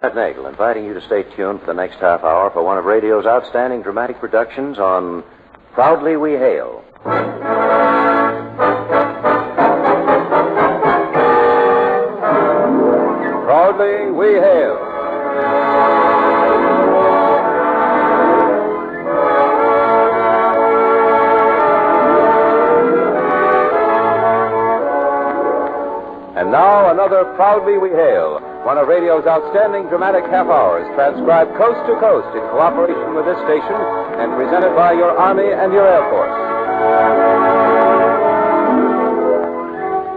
Ed Nagel, inviting you to stay tuned for the next half hour for one of radio's outstanding dramatic productions on Proudly We Hail. Proudly We Hail. And now another Proudly We Hail, one of radio's outstanding dramatic half hours, transcribed coast to coast in cooperation with this station and presented by your Army and your Air Force.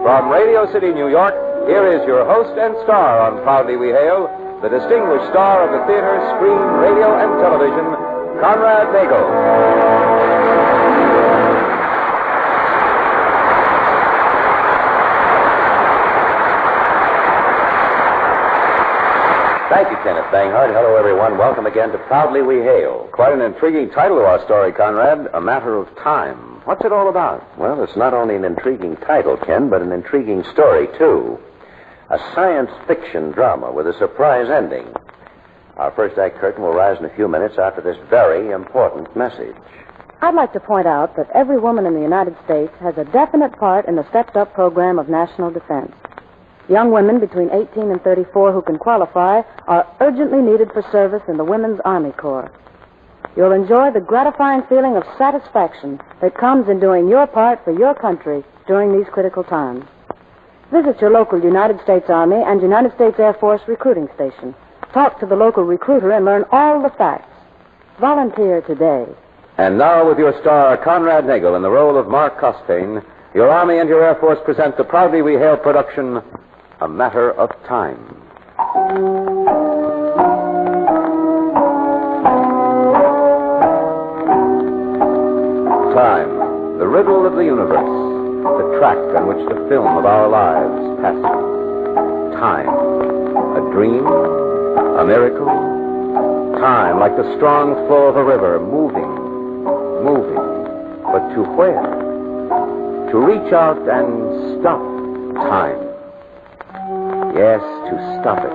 From Radio City, New York, here is your host and star on Proudly We Hail, the distinguished star of the theater, screen, radio, and television, Conrad Nagel. Thank you, Kenneth Banghart. Hello, everyone. Welcome again to Proudly We Hail. Quite an intriguing title to our story, Conrad. A Matter of Time. What's it all about? Well, it's not only an intriguing title, Ken, but an intriguing story, too. A science fiction drama with a surprise ending. Our first act curtain will rise in a few minutes after this very important message. I'd like to point out that every woman in the United States has a definite part in the stepped-up program of national defense. Young women between 18 and 34 who can qualify are urgently needed for service in the Women's Army Corps. You'll enjoy the gratifying feeling of satisfaction that comes in doing your part for your country during these critical times. Visit your local United States Army and United States Air Force recruiting station. Talk to the local recruiter and learn all the facts. Volunteer today. And now, with your star, Conrad Nagel, in the role of Mark Costain, your Army and your Air Force present the Proudly We Hail production, A Matter of Time. Time, the riddle of the universe, the track on which the film of our lives passes. Time, a dream, a miracle. Time, like the strong flow of a river, moving, but to where? To reach out and stop time. Yes, to stop it,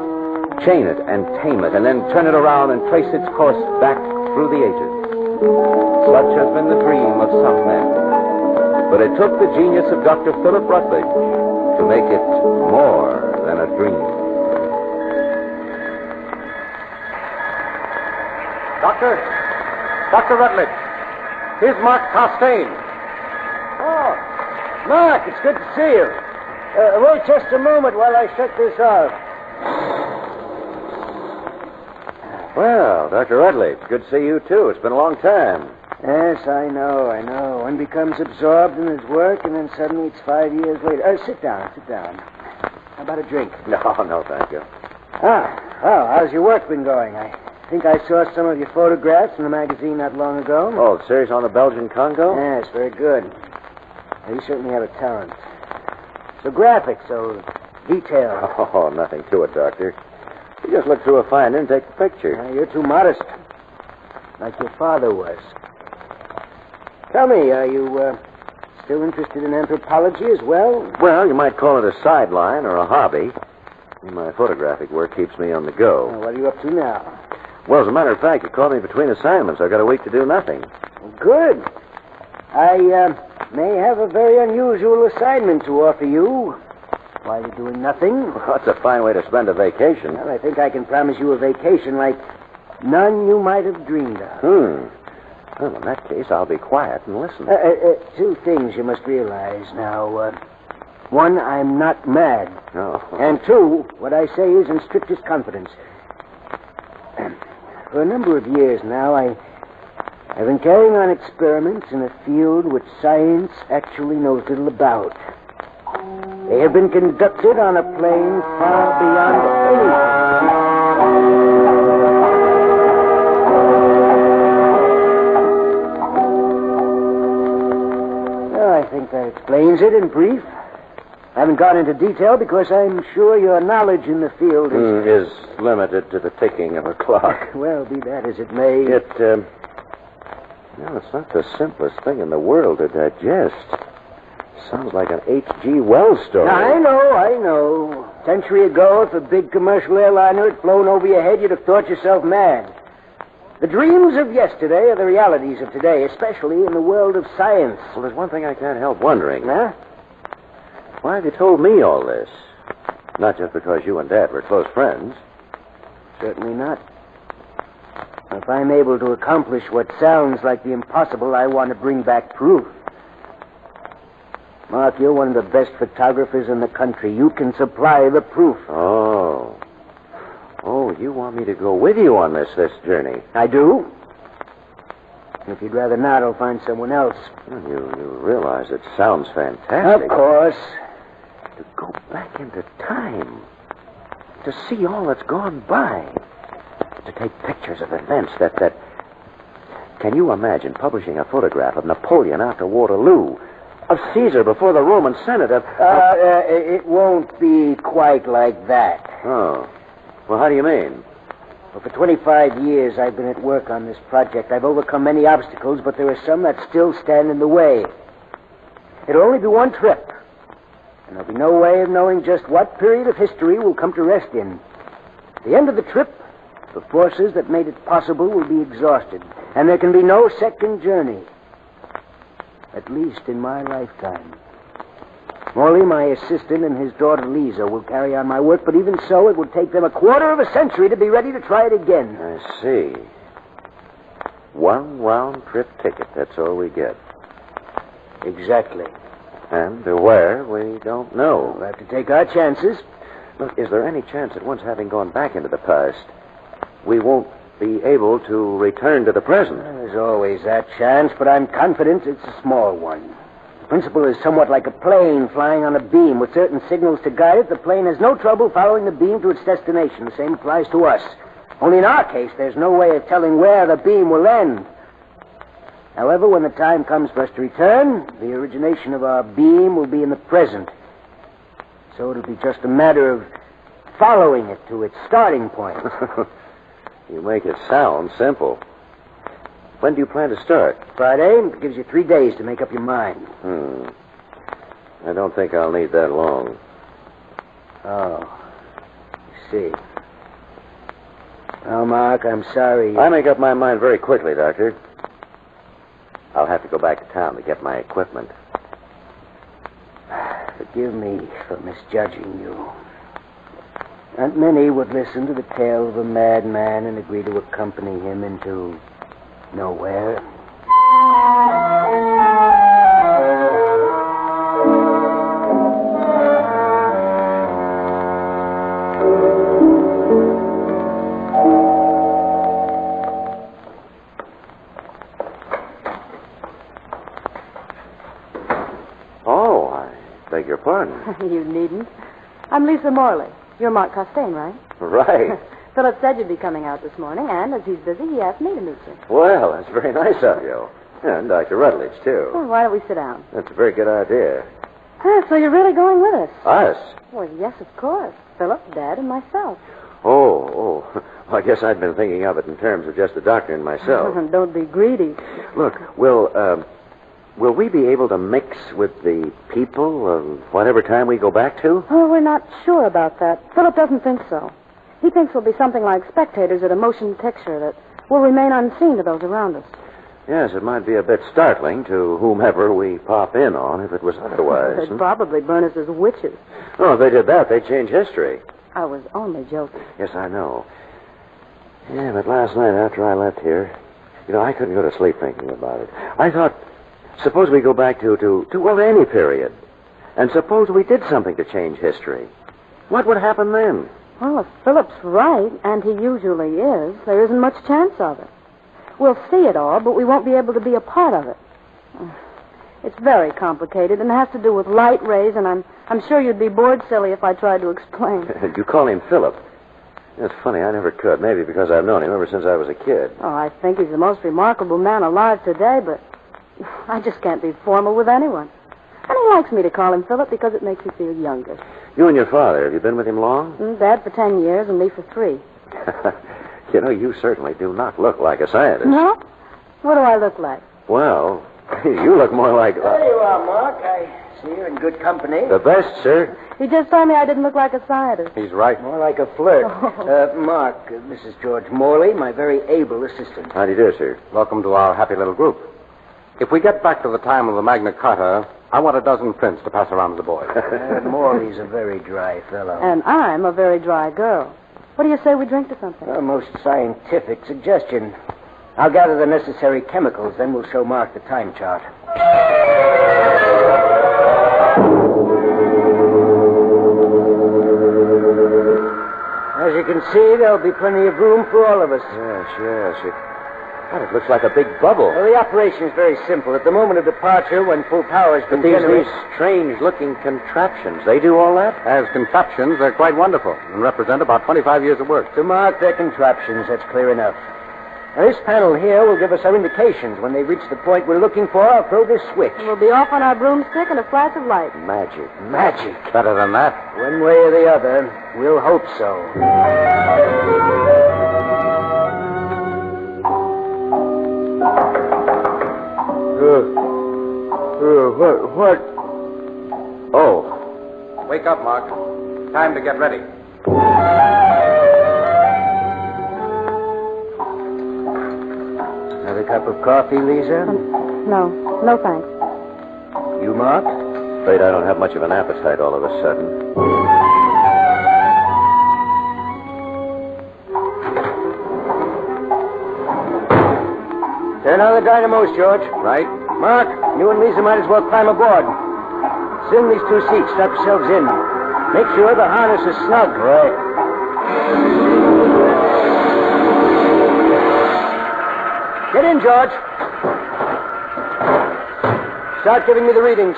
chain it and tame it, and then turn it around and trace its course back through the ages. Such has been the dream of some men. But it took the genius of Dr. Philip Rutledge to make it more than a dream. Dr. Rutledge, here's Mark Costain. Oh, Mark, it's good to see you. Wait just a moment while I shut this off. Well, Dr. Rutledge, good to see you, too. It's been a long time. Yes, I know. One becomes absorbed in his work, and then suddenly it's 5 years later. Sit down. How about a drink? No, thank you. Well, how's your work been going? I think I saw some of your photographs in the magazine not long ago. Oh, the series on the Belgian Congo? Yes, very good. You certainly have a talent. So graphic, so detailed. Oh, nothing to it, Doctor. You just look through a finder and take the picture. You're too modest, like your father was. Tell me, are you still interested in anthropology as well? Well, you might call it a sideline or a hobby. My photographic work keeps me on the go. Well, what are you up to now? Well, as a matter of fact, you caught me between assignments. I've got a week to do nothing. Well, good. I may have a very unusual assignment to offer you. While you're doing nothing. Well, that's a fine way to spend a vacation. Well, I think I can promise you a vacation like none you might have dreamed of. Well, in that case, I'll be quiet and listen. Two things you must realize now. One, I'm not mad. Oh. And two, what I say is in strictest confidence. For a number of years now, I've been carrying on experiments in a field which science actually knows little about. They have been conducted on a plane far beyond anything. Well, I think that explains it in brief. I haven't gone into detail because I'm sure your knowledge in the field is limited to the ticking of a clock. Well, be that as it may. It's not the simplest thing in the world to digest. Sounds like an H.G. Wells story. I know. A century ago, if a big commercial airliner had flown over your head, you'd have thought yourself mad. The dreams of yesterday are the realities of today, especially in the world of science. Well, there's one thing I can't help wondering. Huh? Why have you told me all this? Not just because you and Dad were close friends. Certainly not. If I'm able to accomplish what sounds like the impossible, I want to bring back proof. Mark, you're one of the best photographers in the country. You can supply the proof. Oh, you want me to go with you on this journey? I do. If you'd rather not, I'll find someone else. Well, you realize it sounds fantastic. Of course. To go back into time. To see all that's gone by. To take pictures of events that... Can you imagine publishing a photograph of Napoleon after Waterloo? Of Caesar before the Roman Senate? It won't be quite like that. Oh. Well, how do you mean? Well, for 25 years, I've been at work on this project. I've overcome many obstacles, but there are some that still stand in the way. It'll only be one trip. And there'll be no way of knowing just what period of history we'll come to rest in. At the end of the trip, the forces that made it possible will be exhausted, and there can be no second journey. At least in my lifetime. Morley, my assistant, and his daughter Lisa will carry on my work, but even so, it would take them a quarter of a century to be ready to try it again. I see. One round-trip ticket, that's all we get. Exactly. And to where, we don't know. We'll have to take our chances. Look, is there any chance that once having gone back into the past, we won't be able to return to the present? There's always that chance, but I'm confident it's a small one. The principle is somewhat like a plane flying on a beam. With certain signals to guide it, the plane has no trouble following the beam to its destination. The same applies to us. Only in our case, there's no way of telling where the beam will end. However, when the time comes for us to return, the origination of our beam will be in the present. So it'll be just a matter of following it to its starting point. You make it sound simple. When do you plan to start? Friday. It gives you 3 days to make up your mind. I don't think I'll need that long. Oh, I see. Well, Mark, I'm sorry. I make up my mind very quickly, Doctor. I'll have to go back to town to get my equipment. Forgive me for misjudging you. Not many would listen to the tale of a madman and agree to accompany him into nowhere. Oh, I beg your pardon. You needn't. I'm Lisa Morley. You're Mark Costain, right? Right. Philip said you'd be coming out this morning, and as he's busy, he asked me to meet you. Well, that's very nice of you. And Dr. Rutledge, too. Well, why don't we sit down? That's a very good idea. So you're really going with us? Us? Well, yes, of course. Philip, Dad, and myself. Oh. Well, I guess I'd been thinking of it in terms of just the doctor and myself. Don't be greedy. Look, will we be able to mix with the people whatever time we go back to? Oh, we're not sure about that. Philip doesn't think so. He thinks we'll be something like spectators at a motion picture that will remain unseen to those around us. Yes, it might be a bit startling to whomever we pop in on if it was otherwise. They'd probably burn us as witches. Oh, if they did that, they'd change history. I was only joking. Yes, I know. Yeah, but last night after I left here, I couldn't go to sleep thinking about it. I thought, suppose we go back to any period. And suppose we did something to change history. What would happen then? Well, if Philip's right, and he usually is, there isn't much chance of it. We'll see it all, but we won't be able to be a part of it. It's very complicated and has to do with light rays, and I'm sure you'd be bored silly if I tried to explain. You call him Philip. It's funny, I never could. Maybe because I've known him ever since I was a kid. Oh, I think he's the most remarkable man alive today, but I just can't be formal with anyone. And he likes me to call him Philip because it makes me feel younger. You and your father, have you been with him long? Dad for 10 years and me for 3. You certainly do not look like a scientist. No? What do I look like? Well, you look more like... There you are, Mark. I here in good company. The best, sir. He just told me I didn't look like a scientist. He's right. More like a flirt. Mark, this is George Morley, my very able assistant. How do you do, sir? Welcome to our happy little group. If we get back to the time of the Magna Carta, I want a dozen prints to pass around to the boys. Morley's a very dry fellow. And I'm a very dry girl. What do you say we drink to something? A most scientific suggestion. I'll gather the necessary chemicals, then we'll show Mark the time chart. As you can see, there'll be plenty of room for all of us. Yes. God, it looks like a big bubble. Well, the operation is very simple. At the moment of departure, when full power has been But these generated... strange-looking contraptions, they do all that? As contraptions, they're quite wonderful and represent about 25 years of work. To mark their contraptions, that's clear enough. Now, this panel here will give us our indications. When they reach the point we're looking for, I'll throw this switch. We'll be off on our broomstick and a flash of light. Magic. Magic. Better than that. One way or the other, we'll hope so. What? Oh. Wake up, Mark. Time to get ready. Another cup of coffee, Lisa? No, thanks. You, Mark? Afraid I don't have much of an appetite all of a sudden. Turn on the dynamos, George. Right? Mark, you and Lisa might as well climb aboard. Sit in these two seats. Strap yourselves in. Make sure the harness is snug. Right. Get in, George. Start giving me the readings.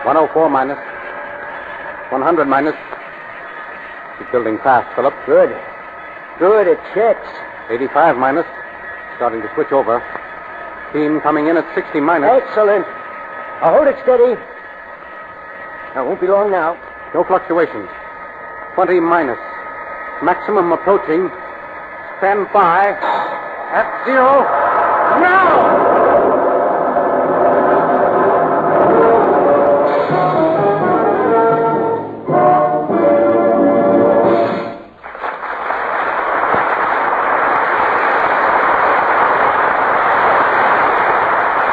104 minus. 100 minus. Keep building fast, Philip. Good. It checks. 85 minus. Starting to switch over. Steam coming in at 60 minus. Excellent. Now hold it steady. Now, won't be long now. No fluctuations. 20 minus. Maximum approaching. Stand by. At 0. Now!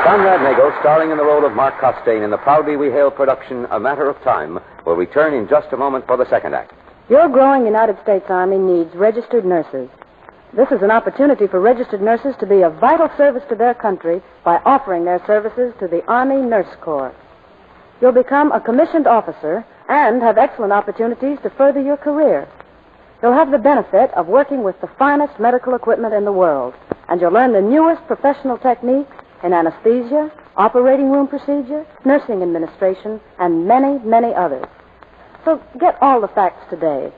Conrad Nagel, starring in the role of Mark Costain in the Proudly We Hail production, A Matter of Time, will return in just a moment for the second act. Your growing United States Army needs registered nurses. This is an opportunity for registered nurses to be of vital service to their country by offering their services to the Army Nurse Corps. You'll become a commissioned officer and have excellent opportunities to further your career. You'll have the benefit of working with the finest medical equipment in the world, and you'll learn the newest professional techniques in anesthesia, operating room procedure, nursing administration, and many, many others. So get all the facts today.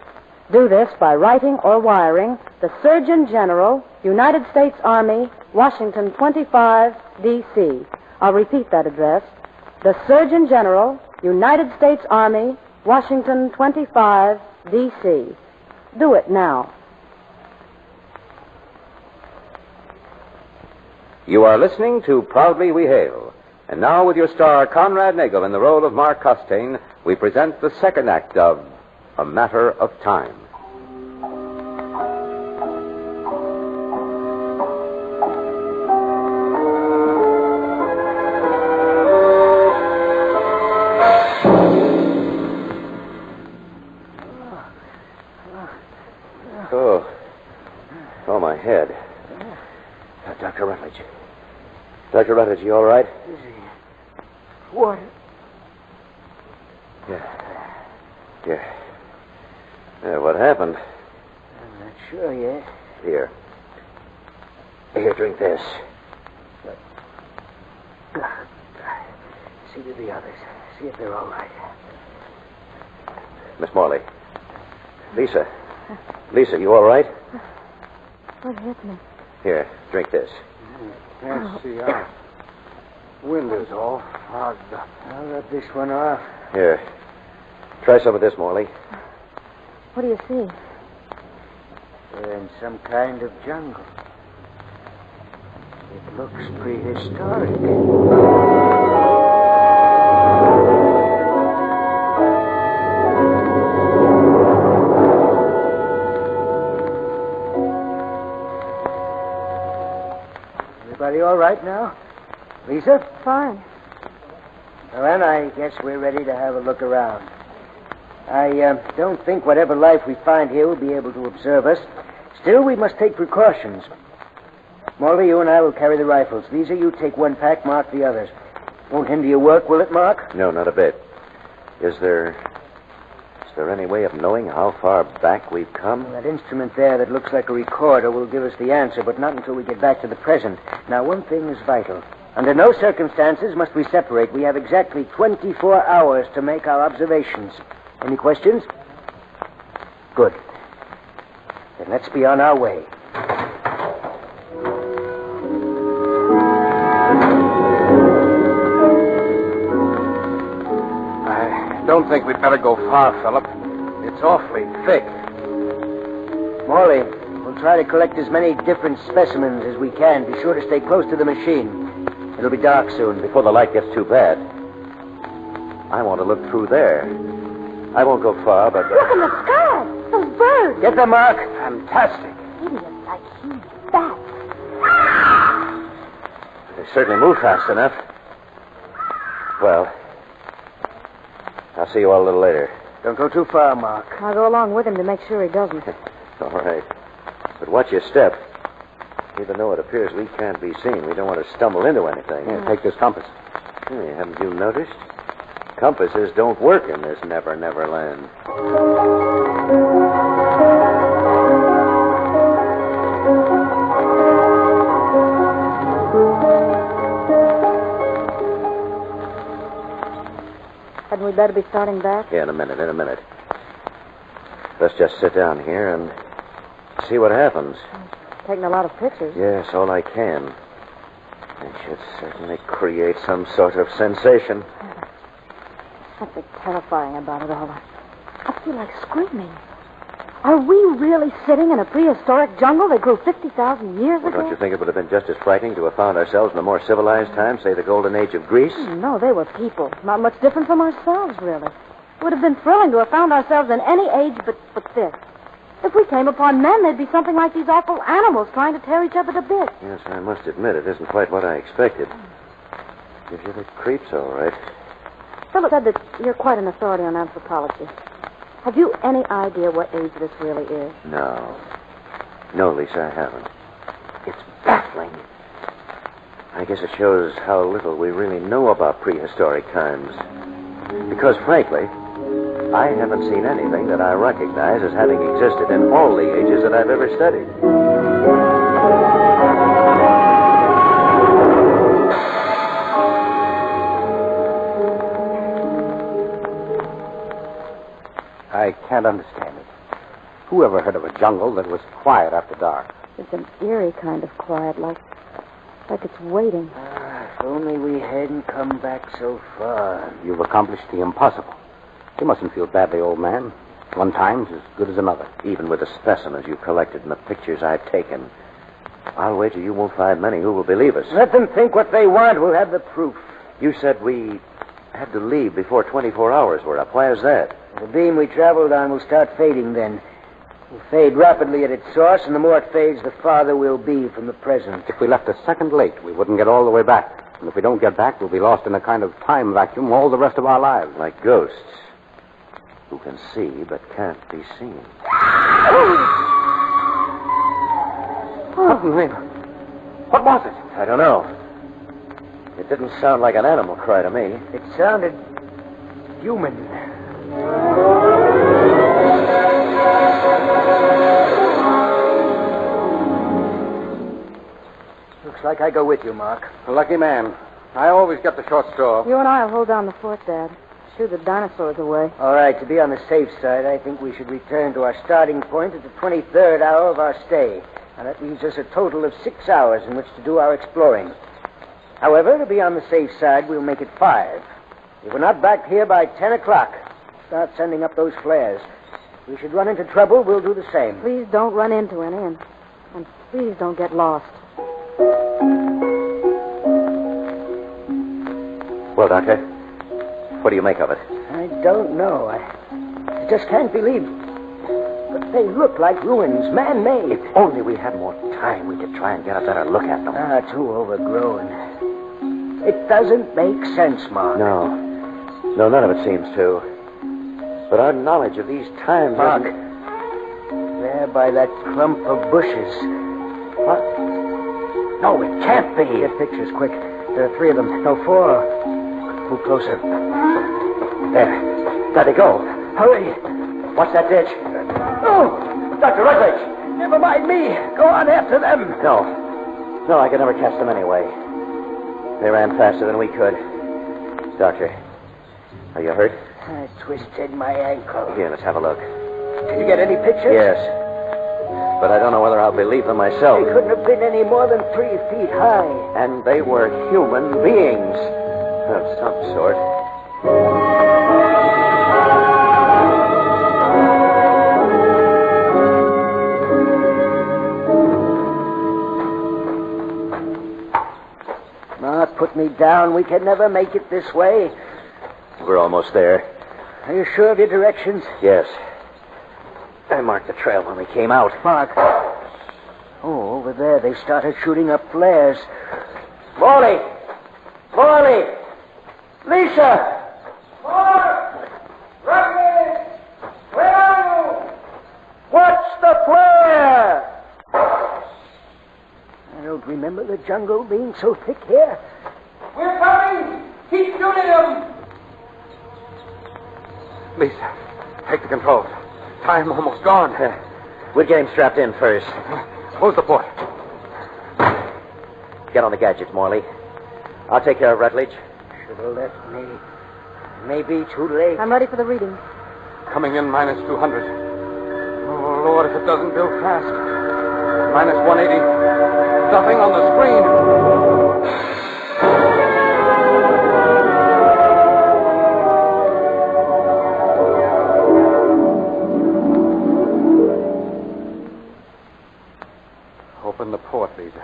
Do this by writing or wiring the Surgeon General, United States Army, Washington 25, D.C. I'll repeat that address. The Surgeon General, United States Army, Washington 25, D.C. Do it now. You are listening to Proudly We Hail. And now, with your star, Conrad Nagel, in the role of Mark Costain, we present the second act of A Matter of Time. Oh, my head. Dr. Rutledge. Dr. Rutledge, you all right? What? Yeah, what happened? I'm not sure yet. Here, drink this. See to the others. See if they're all right. Miss Morley. Lisa, you all right? What happened? Here, drink this. Can't see out. Window's all fogged up. I'll let this one off. Here, try some of this, Morley. What do you see? We're in some kind of jungle. It looks prehistoric. Are you all right now? Lisa? Fine. Well, then I guess we're ready to have a look around. I don't think whatever life we find here will be able to observe us. Still, we must take precautions. Molly, you and I will carry the rifles. Lisa, you take one pack, Mark the others. Won't hinder your work, will it, Mark? No, not a bit. Is there any way of knowing how far back we've come? Well, that instrument there that looks like a recorder will give us the answer, but not until we get back to the present. Now, one thing is vital. Under no circumstances must we separate. We have exactly 24 hours to make our observations. Any questions? Good. Then let's be on our way. I don't think we'd better go far, Philip. It's awfully thick. Morley, we'll try to collect as many different specimens as we can. Be sure to stay close to the machine. It'll be dark soon. Before the light gets too bad. I want to look through there. I won't go far, but... Look in the sky. Those birds. Get them, Mark. Fantastic. Idiots like huge bats. They certainly move fast enough. Well, I'll see you all a little later. Don't go too far, Mark. I'll go along with him to make sure he doesn't. All right. But watch your step. Even though it appears we can't be seen, we don't want to stumble into anything. Here, take this compass. Hey, haven't you noticed? Compasses don't work in this never-never land. Hadn't we better be starting back? Yeah, in a minute. Let's just sit down here and see what happens. Taking a lot of pictures. Yes, all I can. It should certainly create some sort of sensation. Something terrifying about it all. I feel like screaming. Are we really sitting in a prehistoric jungle that grew 50,000 years Well, ago? don't you think it would have been just as frightening to have found ourselves in a more civilized time, say the golden age of Greece? No, they were people. Not much different from ourselves, really. It would have been thrilling to have found ourselves in any age but this. If we came upon men, they'd be something like these awful animals trying to tear each other to bits. Yes, I must admit it isn't quite what I expected. Gives you the creeps, all right. Philip said that you're quite an authority on anthropology. Have you any idea what age this really is? No, Lisa, I haven't. It's baffling. I guess it shows how little we really know about prehistoric times. Because, frankly, I haven't seen anything that I recognize as having existed in all the ages that I've ever studied. I can't understand it. Who ever heard of a jungle that was quiet after dark? It's an eerie kind of quiet, like it's waiting. If only we hadn't come back so far. You've accomplished the impossible. You mustn't feel badly, old man. One time's as good as another. Even with the specimens you've collected and the pictures I've taken, I'll wager you won't find many who will believe us. Let them think what they want. We'll have the proof. You said we had to leave before 24 hours were up. Why is that? The beam we traveled on will start fading then. It'll fade rapidly at its source, and the more it fades, the farther we'll be from the present. If we left a second late, we wouldn't get all the way back. And if we don't get back, we'll be lost in a kind of time vacuum all the rest of our lives. Like ghosts who can see but can't be seen. What was it? I don't know. It didn't sound like an animal cry to me. It sounded human. Looks like I go with you, Mark. A lucky man. I always get the short straw. You and I'll hold down the fort, Dad. Shoo the dinosaurs away. All right, to be on the safe side, I think we should return to our starting point at the 23rd hour of our stay. And that leaves us a total of 6 hours in which to do our exploring. However, to be on the safe side, we'll make it 5. If we're not back here by 10 o'clock, start sending up those flares. If we should run into trouble, we'll do the same. Please don't run into any, and please don't get lost. Well, Doctor, what do you make of it? I don't know. I just can't believe. But They look like ruins, man-made. If only we had more time, we could try and get a better look at them. Too overgrown. It doesn't make sense, Mark. No, none of it seems to. But our knowledge of these times... Mark, isn't- there by that clump of bushes. What? No, it can't be. Get pictures, quick. There are 3 of them. No, 4. Move closer. There they go. Hurry. Watch that ditch. Oh! Dr. Rutledge! Never mind me. Go on after them. No, I could never catch them anyway. They ran faster than we could. Doctor, are you hurt? I twisted my ankle. Here, let's have a look. Did you get any pictures? Yes. But I don't know whether I'll believe them myself. They couldn't have been any more than 3 feet high. And they were human beings. Of some sort. Mark, put me down. We can never make it this way. We're almost there. Are you sure of your directions? Yes. I marked the trail when we came out. Mark. Oh, over there they started shooting up flares. Morley! Lisa! Mark! Rocky! Where are you? What's the flare? I don't remember the jungle being so thick here. We're coming! Keep shooting them! Lisa, take the controls. Time almost gone. We'll get him strapped in first. Close the port. Get on the gadgets, Morley. I'll take care of Rutledge. Should have left me. Maybe too late. I'm ready for the reading. Coming in minus 200. Oh, Lord, if it doesn't build fast. Minus 180. Nothing on the screen. Open the port, Lisa.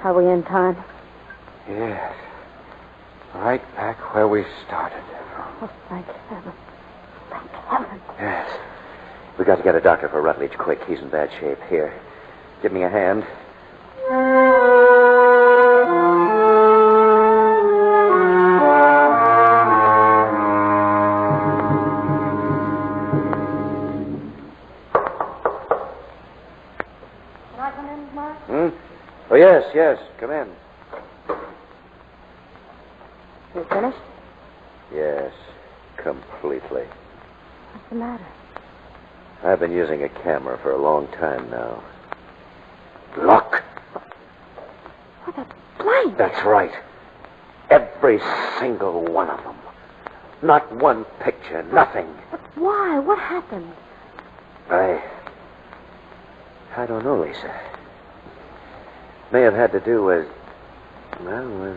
Are we in time? Yes. Right back where we started. Oh, thank heaven. Thank heaven. Yes. We got to get a doctor for Rutledge quick. He's in bad shape. Here. Give me a hand. Can I come in, Mark? Oh, yes. Come in. You finished? Yes. Completely. What's the matter? I've been using a camera for a long time now. Look. What a blank. That's right. Every single one of them. Not one picture, nothing. But why? What happened? I don't know, Lisa. May have had to do with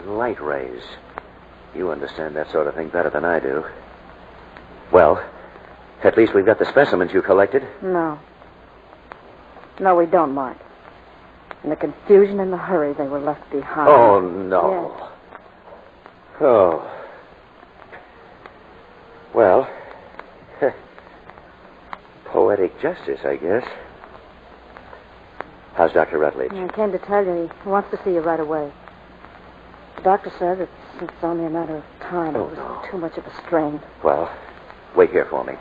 light rays. You understand that sort of thing better than I do. Well, at least we've got the specimens you collected. No. No, we don't, Mark. In the confusion and the hurry, they were left behind. Oh, no. Yes. Oh. Well, poetic justice, I guess. How's Dr. Rutledge? I came to tell you he wants to see you right away. The doctor says it's only a matter of time. Oh, It was no. too much of a strain. Well, wait here for me.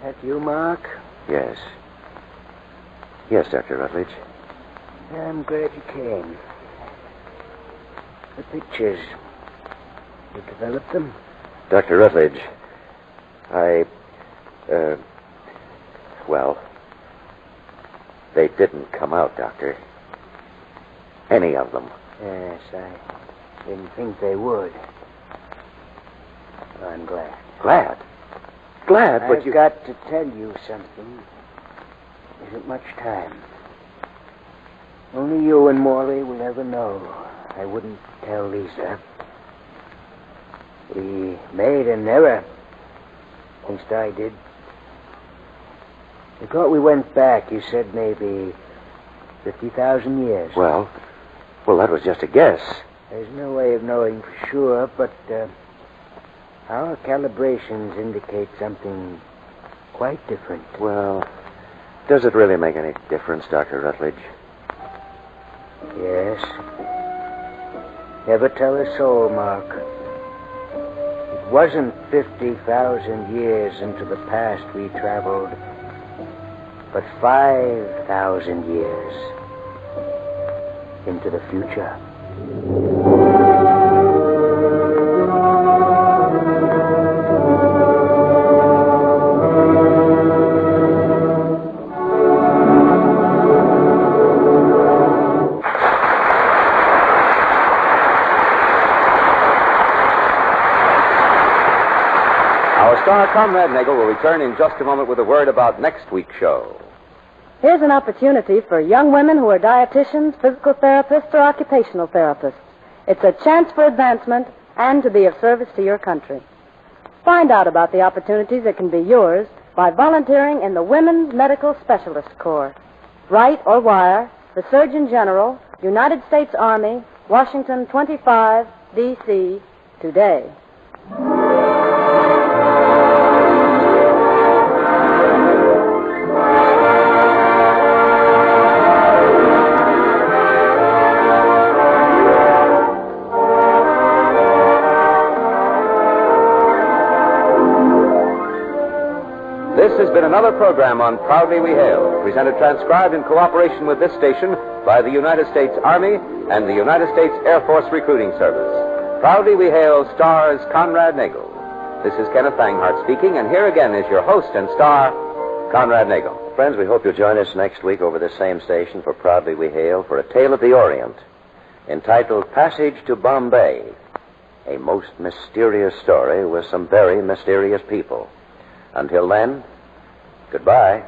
That you, Mark? Yes. Yes, Dr. Rutledge. I'm glad you came. The pictures. You developed them? Dr. Rutledge, well, they didn't come out, Doctor. Any of them. Yes, I didn't think they would. But I'm glad. Glad? Glad, but I've you... got to tell you something. There isn't much time. Only you and Morley will ever know. I wouldn't tell Lisa. We made an error. At least I did. You thought we went back, you said maybe 50,000 years. Well, that was just a guess. There's no way of knowing for sure, but our calibrations indicate something quite different. Well, does it really make any difference, Dr. Rutledge? Yes. Never tell a soul, Mark. It wasn't 50,000 years into the past we traveled, but 5,000 years into the future. Our star, Conrad Nagel, will return in just a moment with a word about next week's show. Here's an opportunity for young women who are dietitians, physical therapists, or occupational therapists. It's a chance for advancement and to be of service to your country. Find out about the opportunities that can be yours by volunteering in the Women's Medical Specialist Corps. Write or wire the Surgeon General, United States Army, Washington 25, D.C., today. This has been another program on Proudly We Hail, presented transcribed in cooperation with this station by the United States Army and the United States Air Force Recruiting Service. Proudly We Hail stars Conrad Nagel. This is Kenneth Banghart speaking, and here again is your host and star, Conrad Nagel. Friends, we hope you'll join us next week over this same station for Proudly We Hail for a tale of the Orient entitled Passage to Bombay, a most mysterious story with some very mysterious people. Until then, goodbye.